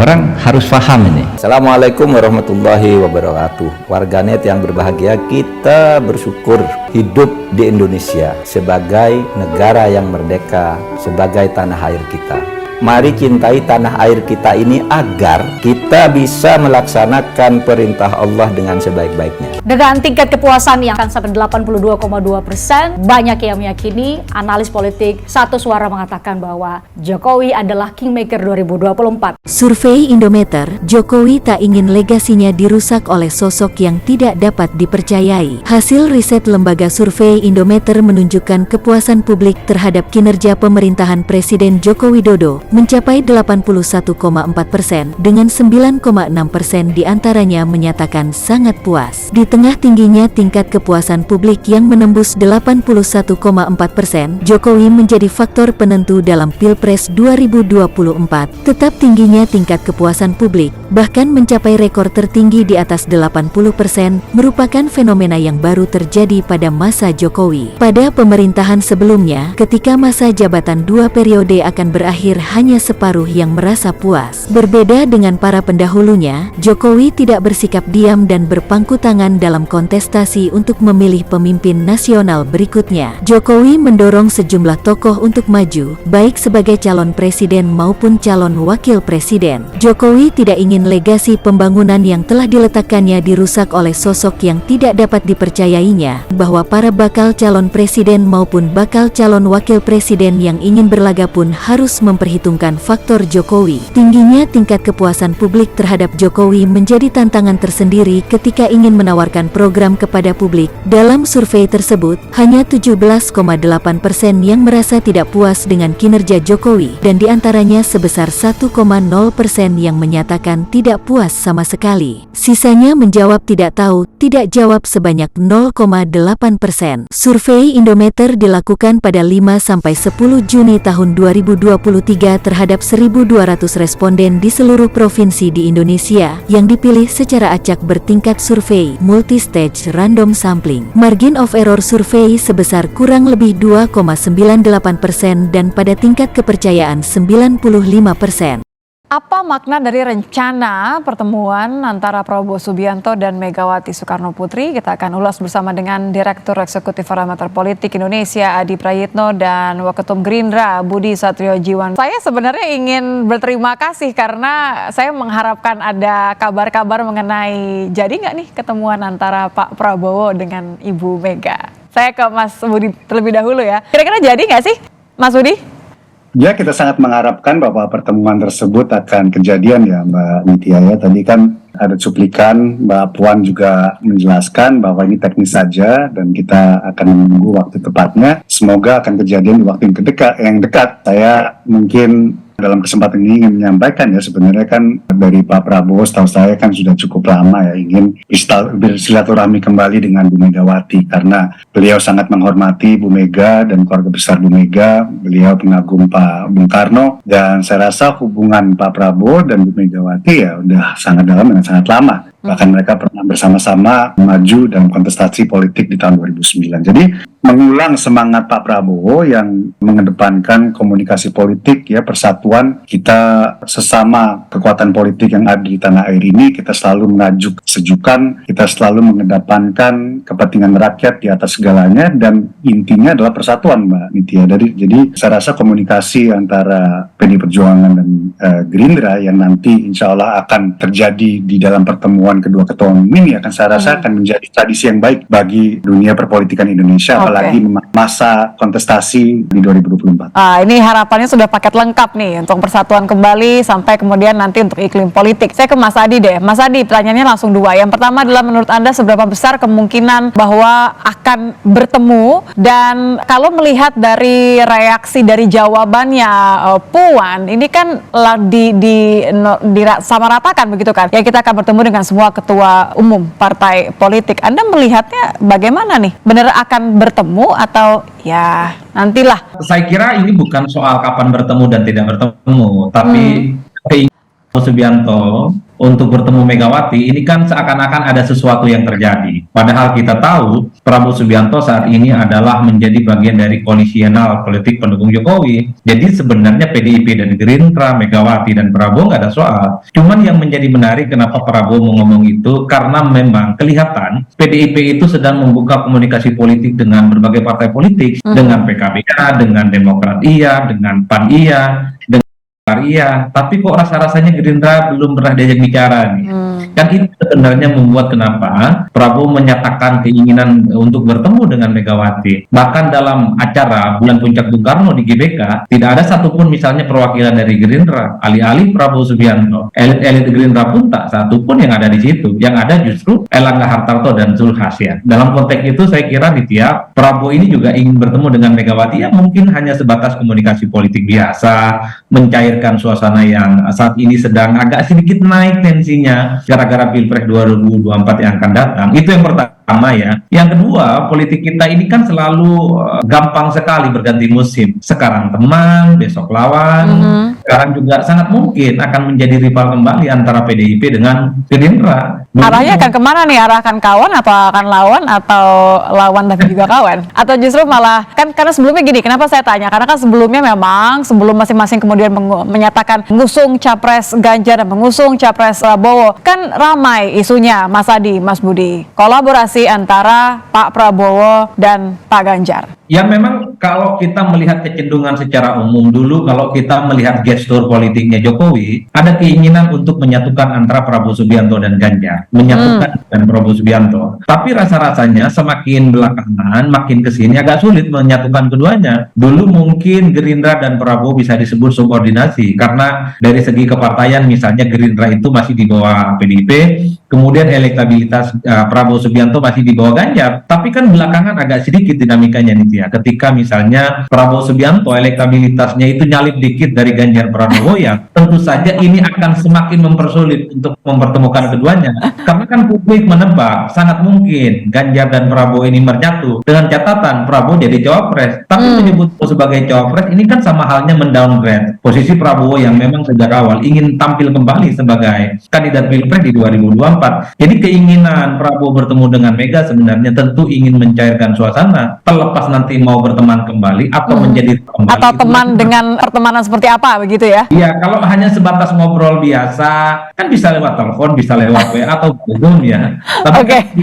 Orang harus paham ini. Assalamualaikum warahmatullahi wabarakatuh. Warganet yang berbahagia, kita bersyukur hidup di Indonesia sebagai negara yang merdeka, sebagai tanah air kita. Mari cintai tanah air kita ini agar kita bisa melaksanakan perintah Allah dengan sebaik-baiknya. Dengan tingkat kepuasan yang akan sampai 82,2%, banyak yang meyakini, analis politik satu suara mengatakan bahwa Jokowi adalah Kingmaker 2024. Survei Indometer, Jokowi tak ingin legasinya dirusak oleh sosok yang tidak dapat dipercayai. Hasil riset lembaga survei Indometer menunjukkan kepuasan publik terhadap kinerja pemerintahan Presiden Joko Widodo mencapai 81,4%, dengan 9,6% diantaranya menyatakan sangat puas. Di tengah tingginya tingkat kepuasan publik yang menembus 81,4%, Jokowi menjadi faktor penentu dalam Pilpres 2024. Tetap tingginya tingkat kepuasan publik, bahkan mencapai rekor tertinggi di atas 80%, merupakan fenomena yang baru terjadi pada masa Jokowi. Pada pemerintahan sebelumnya, ketika masa jabatan 2 periode akan berakhir, hanya separuh yang merasa puas. Berbeda dengan para pendahulunya, Jokowi tidak bersikap diam dan berpangku tangan dalam kontestasi untuk memilih pemimpin nasional berikutnya. Jokowi mendorong sejumlah tokoh untuk maju, baik sebagai calon presiden maupun calon wakil presiden. Jokowi tidak ingin legasi pembangunan yang telah diletakkannya dirusak oleh sosok yang tidak dapat dipercayainya, bahwa para bakal calon presiden maupun bakal calon wakil presiden yang ingin berlaga pun harus memperhitungkan faktor Jokowi. Tingginya tingkat kepuasan publik terhadap Jokowi menjadi tantangan tersendiri ketika ingin menawarkan program kepada publik. Dalam survei tersebut, hanya 17,8% yang merasa tidak puas dengan kinerja Jokowi, dan diantaranya sebesar 1,0% yang menyatakan tidak puas sama sekali. Sisanya menjawab tidak tahu, tidak jawab sebanyak 0,8%. Survei Indometer dilakukan pada 5-10 Juni tahun 2023 terhadap 1.200 responden di seluruh provinsi di Indonesia yang dipilih secara acak bertingkat survei multi-stage random sampling. Margin of error survei sebesar kurang lebih 2,98% dan pada tingkat kepercayaan 95%. Apa makna dari rencana pertemuan antara Prabowo Subianto dan Megawati Soekarno Putri? Kita akan ulas bersama dengan Direktur Eksekutif Parameter Politik Indonesia Adi Prayitno dan Waketum Gerindra Budi Satriojiwan. Saya sebenarnya ingin berterima kasih karena saya mengharapkan ada kabar-kabar mengenai jadi nggak nih ketemuan antara Pak Prabowo dengan Ibu Mega. Saya ke Mas Budi terlebih dahulu ya. Kira-kira jadi nggak sih Mas Budi? Ya, kita sangat mengharapkan bahwa pertemuan tersebut akan kejadian ya Mbak Nitya ya. Tadi kan ada cuplikan, Mbak Puan juga menjelaskan bahwa ini teknis saja dan kita akan menunggu waktu tepatnya. Semoga akan kejadian di waktu yang dekat. Saya mungkin dalam kesempatan ini ingin menyampaikan ya, sebenarnya kan dari Pak Prabowo setahu saya kan sudah cukup lama ya ingin bersilaturahmi kembali dengan Bu Megawati, karena beliau sangat menghormati Bu Mega dan keluarga besar Bu Mega. Beliau pengagum Pak Bung Karno, dan saya rasa hubungan Pak Prabowo dan Bu Megawati ya udah sangat dalam dan sangat lama. Bahkan mereka pernah bersama-sama maju dalam kontestasi politik di tahun 2009. Jadi mengulang semangat Pak Prabowo yang mengedepankan komunikasi politik ya, persatuan kita sesama kekuatan politik yang ada di tanah air ini. Kita selalu mengajuk kesejukan, kita selalu mengedepankan kepentingan rakyat di atas segalanya, dan intinya adalah persatuan Mbak Nitya. Jadi saya rasa komunikasi antara PDI Perjuangan dan Gerindra yang nanti insya Allah akan terjadi di dalam pertemuan kedua ketua umum ini akan saya rasa akan menjadi tradisi yang baik bagi dunia perpolitikan Indonesia, apalagi masa kontestasi di 2024. Ini harapannya sudah paket lengkap nih untuk persatuan kembali sampai kemudian nanti untuk iklim politik. Saya ke Mas Adi deh. Mas Adi, pertanyaannya langsung dua. Yang pertama adalah menurut Anda seberapa besar kemungkinan bahwa akan bertemu, dan kalau melihat dari reaksi dari jawabannya Puan, ini kan disamaratakan begitu kan? Ya, kita akan bertemu dengan semua ketua umum partai politik. Anda melihatnya bagaimana nih? Benar akan bertemu atau ya nantilah? Saya kira ini bukan soal kapan bertemu dan tidak bertemu, tapi keinginan Subianto untuk bertemu Megawati, ini kan seakan-akan ada sesuatu yang terjadi. Padahal kita tahu Prabowo Subianto saat ini adalah menjadi bagian dari koalisional politik pendukung Jokowi. Jadi sebenarnya PDIP dan Gerindra, Megawati dan Prabowo nggak ada soal. Cuman yang menjadi menarik kenapa Prabowo mau ngomong itu, karena memang kelihatan PDIP itu sedang membuka komunikasi politik dengan berbagai partai politik, dengan PKB, dengan Demokrat iya, dengan PAN iya, iya, tapi kok rasa-rasanya Gerindra belum pernah diajak bicara nih. Kan itu sebenarnya membuat kenapa Prabowo menyatakan keinginan untuk bertemu dengan Megawati. Bahkan dalam acara Bulan Puncak Bung Karno di GBK, tidak ada satupun misalnya perwakilan dari Gerindra, alih-alih Prabowo Subianto. Elit-elit Gerindra pun tak satupun yang ada di situ. Yang ada justru Erlangga Hartarto dan Zulkifli Hasan. Dalam konteks itu saya kira Nitya, Prabowo ini juga ingin bertemu dengan Megawati yang mungkin hanya sebatas komunikasi politik biasa, mencairkan suasana yang saat ini sedang agak sedikit naik tensinya gara-gara Pilpres 2024 yang akan datang. Itu yang pertama ya. Yang kedua, politik kita ini kan selalu gampang sekali berganti musim. Sekarang teman, besok lawan. Sekarang juga sangat mungkin akan menjadi rival kembali antara PDIP dengan Gerindra. Arahnya akan kemana nih? Arah akan kawan atau akan lawan atau lawan tapi juga kawan? Atau justru malah, kan karena sebelumnya gini, kenapa saya tanya? Karena kan sebelumnya memang, sebelum masing-masing kemudian menyatakan mengusung Capres Ganjar dan mengusung Capres Prabowo, kan ramai isunya Mas Adi, Mas Budi. Kolaborasi antara Pak Prabowo dan Pak Ganjar. Ya memang kalau kita melihat kecenderungan secara umum dulu, kalau kita melihat gestur politiknya Jokowi, ada keinginan untuk menyatukan antara Prabowo Subianto dan Ganjar, menyatukan dan Prabowo Subianto. Tapi rasa-rasanya semakin belakangan, makin kesini agak sulit menyatukan keduanya. Dulu mungkin Gerindra dan Prabowo bisa disebut subordinasi, karena dari segi kepartaian misalnya Gerindra itu masih di bawah PDIP, kemudian elektabilitas Prabowo Subianto masih di bawah Ganjar. Tapi kan belakangan agak sedikit dinamikanya nih. Ya, ketika misalnya Prabowo Subianto elektabilitasnya itu nyalip dikit dari Ganjar Pranowo, ya tentu saja ini akan semakin mempersulit untuk mempertemukan keduanya. Karena kan publik menebak sangat mungkin Ganjar dan Prabowo ini menyatu dengan catatan Prabowo jadi cawapres. Tapi menyebut sebagai cawapres ini kan sama halnya mendowngrade posisi Prabowo yang memang sejak awal ingin tampil kembali sebagai kandidat Pilpres di 2024. Jadi keinginan Prabowo bertemu dengan Mega sebenarnya tentu ingin mencairkan suasana, terlepas nanti mau berteman kembali atau menjadi kembali, atau teman dengan pertemanan seperti apa begitu ya? Iya, kalau hanya sebatas ngobrol biasa kan bisa lewat telepon, bisa lewat WA atau Zoom ya. Tapi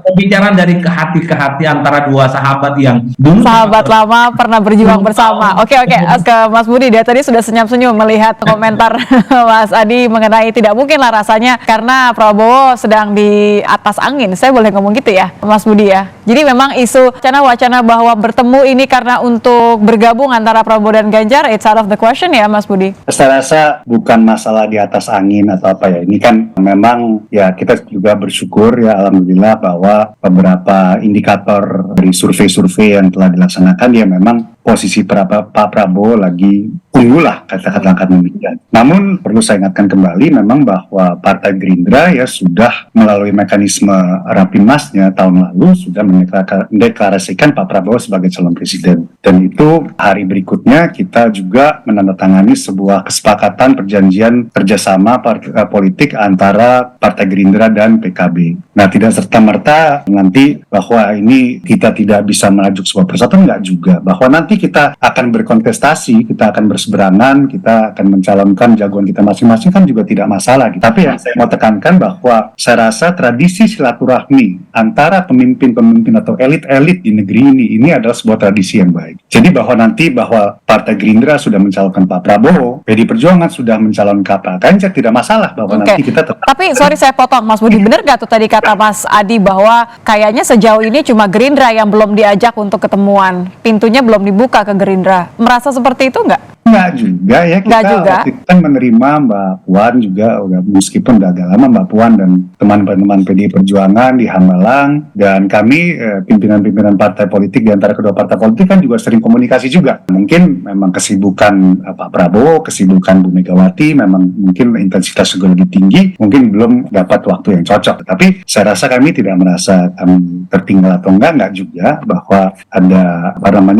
pembicaraan dari hati ke hati antara dua sahabat yang dulu sahabat lama pernah berjuang bersama. Oke, ke Mas Budi, dia tadi sudah senyum-senyum melihat komentar Mas Adi mengenai tidak mungkin lah rasanya karena Prabowo sedang di atas angin. Saya boleh ngomong gitu ya, Mas Budi ya. Jadi memang isu wacana bahwa bertemu ini karena untuk bergabung antara Prabowo dan Ganjar, it's out of the question ya Mas Budi? Saya rasa bukan masalah di atas angin atau apa ya. Ini kan memang ya kita juga bersyukur ya alhamdulillah bahwa beberapa indikator dari survei-survei yang telah dilaksanakan ya memang posisi Pak Prabowo lagi unggul lah, katakan demikian. Namun perlu saya ingatkan kembali memang bahwa Partai Gerindra ya sudah melalui mekanisme Rapimnasnya tahun lalu sudah mendeklarasikan Pak Prabowo sebagai calon presiden. Dan itu hari berikutnya kita juga menandatangani sebuah kesepakatan perjanjian kerjasama politik antara Partai Gerindra dan PKB. Nah, tidak serta-merta nanti bahwa ini kita tidak bisa melaju sebuah persatuan, enggak juga. Bahwa nanti kita akan berkontestasi, kita akan berseberangan, kita akan mencalonkan jagoan kita masing-masing kan juga tidak masalah. Tapi yang saya mau tekankan bahwa saya rasa tradisi silaturahmi antara pemimpin-pemimpin atau elit-elit di negeri ini adalah sebuah tradisi yang baik. Jadi bahwa nanti bahwa Partai Gerindra sudah mencalonkan Pak Prabowo, PD Perjuangan sudah mencalonkan Pak Ganjar, tidak masalah bahwa nanti kita tetap. Tapi sorry saya potong Mas Budi, benar gak tuh tadi kata Mas Adi bahwa kayaknya sejauh ini cuma Gerindra yang belum diajak untuk ketemuan, pintunya belum dibuka ke Gerindra. Merasa seperti itu nggak? Enggak juga ya, kita waktu itu kan menerima Mbak Puan juga, meskipun udah agak lama Mbak Puan dan teman-teman PDI Perjuangan di Hambalang, dan kami pimpinan-pimpinan partai politik di antara kedua partai politik kan juga sering komunikasi juga. Mungkin memang kesibukan Pak Prabowo, kesibukan Bu Megawati, memang mungkin intensitas juga lebih tinggi, mungkin belum dapat waktu yang cocok. Tapi saya rasa kami tidak merasa kami tertinggal atau enggak juga bahwa ada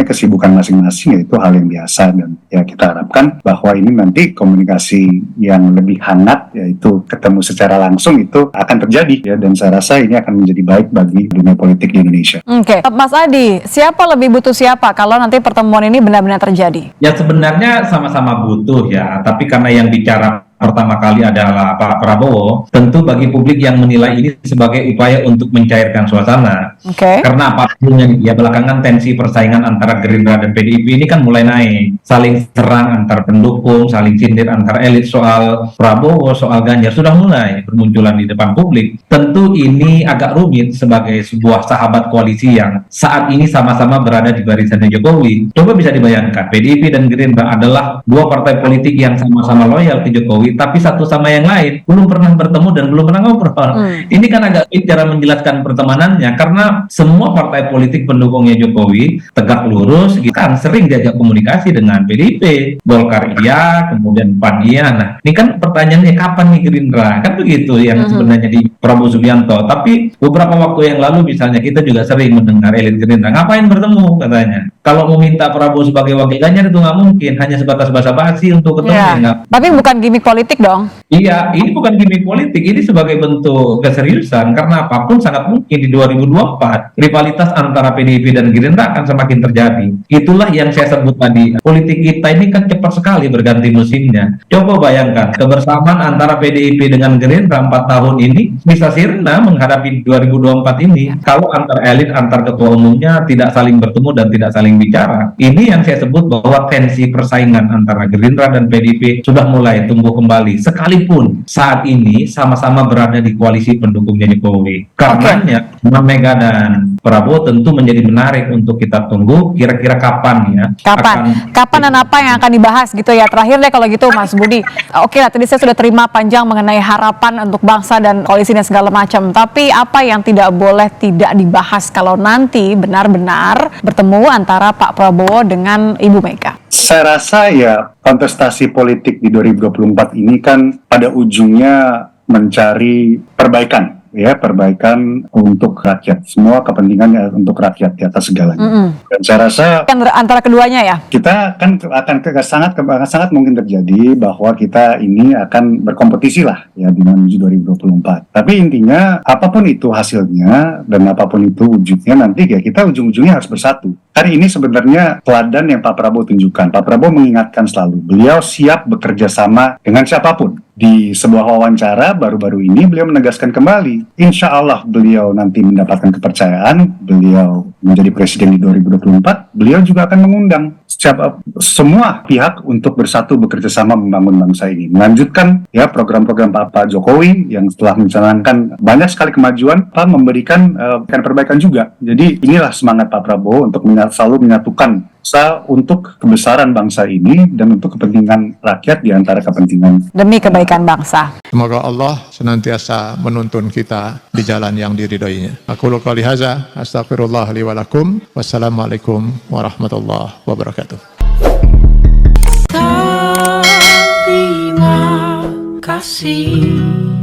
kesibukan kebijakan masing-masing, yaitu hal yang biasa. Dan ya kita harapkan bahwa ini nanti komunikasi yang lebih hangat, yaitu ketemu secara langsung, itu akan terjadi ya, dan saya rasa ini akan menjadi baik bagi dunia politik di Indonesia. Oke, Mas Adi, siapa lebih butuh siapa kalau nanti pertemuan ini benar-benar terjadi? Ya sebenarnya sama-sama butuh ya, tapi karena yang bicara pertama kali adalah Pak Prabowo, tentu bagi publik yang menilai ini sebagai upaya untuk mencairkan suasana. Karena apapun ya belakangan tensi persaingan antara Gerindra dan PDIP ini kan mulai naik, saling serang antar pendukung, saling sindir antar elit soal Prabowo, soal Ganjar sudah mulai bermunculan di depan publik. Tentu ini agak rumit sebagai sebuah sahabat koalisi yang saat ini sama-sama berada di barisannya Jokowi. Coba bisa dibayangkan, PDIP dan Gerindra adalah dua partai politik yang sama-sama loyal ke Jokowi, tapi satu sama yang lain belum pernah bertemu dan belum pernah ngobrol. Ini kan agak sulit cara menjelaskan pertemanannya, karena semua partai politik pendukungnya Jokowi tegak lurus, kita sering diajak komunikasi dengan PDIP, Golkar iya, kemudian PAN iya. Nah, ini kan pertanyaannya kapan nih Gerindra? Kan begitu yang sebenarnya di Prabowo Subianto. Tapi beberapa waktu yang lalu misalnya kita juga sering mendengar elit Gerindra, ngapain bertemu katanya. Kalau mau minta Prabowo sebagai wakil Ganjar itu nggak mungkin, hanya sebatas basa-basi untuk ketemu. Ya, tapi bukan gimmick politik dong. Iya, ini bukan gimmick politik, ini sebagai bentuk keseriusan, karena apapun sangat mungkin di 2024 rivalitas antara PDIP dan Gerindra akan semakin terjadi. Itulah yang saya sebut tadi, politik kita ini kan cepat sekali berganti musimnya. Coba bayangkan, kebersamaan antara PDIP dengan Gerindra 4 tahun ini bisa sirna menghadapi 2024 ini kalau antar elit, antar ketua umumnya tidak saling bertemu dan tidak saling bicara. Ini yang saya sebut bahwa tensi persaingan antara Gerindra dan PDIP sudah mulai tumbuh kembali, sekalipun saat ini sama-sama berada di koalisi pendukungnya Jokowi. Karenanya Mega dan Prabowo tentu menjadi menarik untuk kita tunggu kira-kira kapan ya. Kapan dan apa yang akan dibahas gitu ya. Terakhir deh kalau gitu Mas Budi. Oke lah, tadi saya sudah terima panjang mengenai harapan untuk bangsa dan koalisi dan segala macam. Tapi apa yang tidak boleh tidak dibahas kalau nanti benar-benar bertemu antara Pak Prabowo dengan Ibu Mega? Saya rasa ya kontestasi politik di 2024 ini kan pada ujungnya mencari perbaikan untuk rakyat, semua kepentingannya untuk rakyat di atas segalanya. Dan saya rasa antara keduanya ya, kita kan akan sangat mungkin terjadi bahwa kita ini akan berkompetisi lah ya di menuju 2024. Tapi intinya apapun itu hasilnya dan apapun itu wujudnya, nanti ya kita ujung-ujungnya harus bersatu. Hari ini sebenarnya teladan yang Pak Prabowo tunjukkan. Pak Prabowo mengingatkan selalu, beliau siap bekerja sama dengan siapapun. Di sebuah wawancara baru-baru ini beliau menegaskan kembali, insya Allah beliau nanti mendapatkan kepercayaan, beliau menjadi presiden di 2024, beliau juga akan mengundang semua pihak untuk bersatu bekerja sama membangun bangsa ini. Melanjutkan ya program-program Pak Jokowi yang setelah mencanangkan banyak sekali kemajuan, Pak memberikan perbaikan juga. Jadi inilah semangat Pak Prabowo untuk selalu menyatukan untuk kebesaran bangsa ini dan untuk kepentingan rakyat di antara kepentingan demi kebaikan bangsa. Semoga Allah senantiasa menuntun kita di jalan yang diridhoinya. Aku qouli hadza, astaghfirullah li wa lakum. Wassalamualaikum warahmatullahi wabarakatuh. Terima kasih.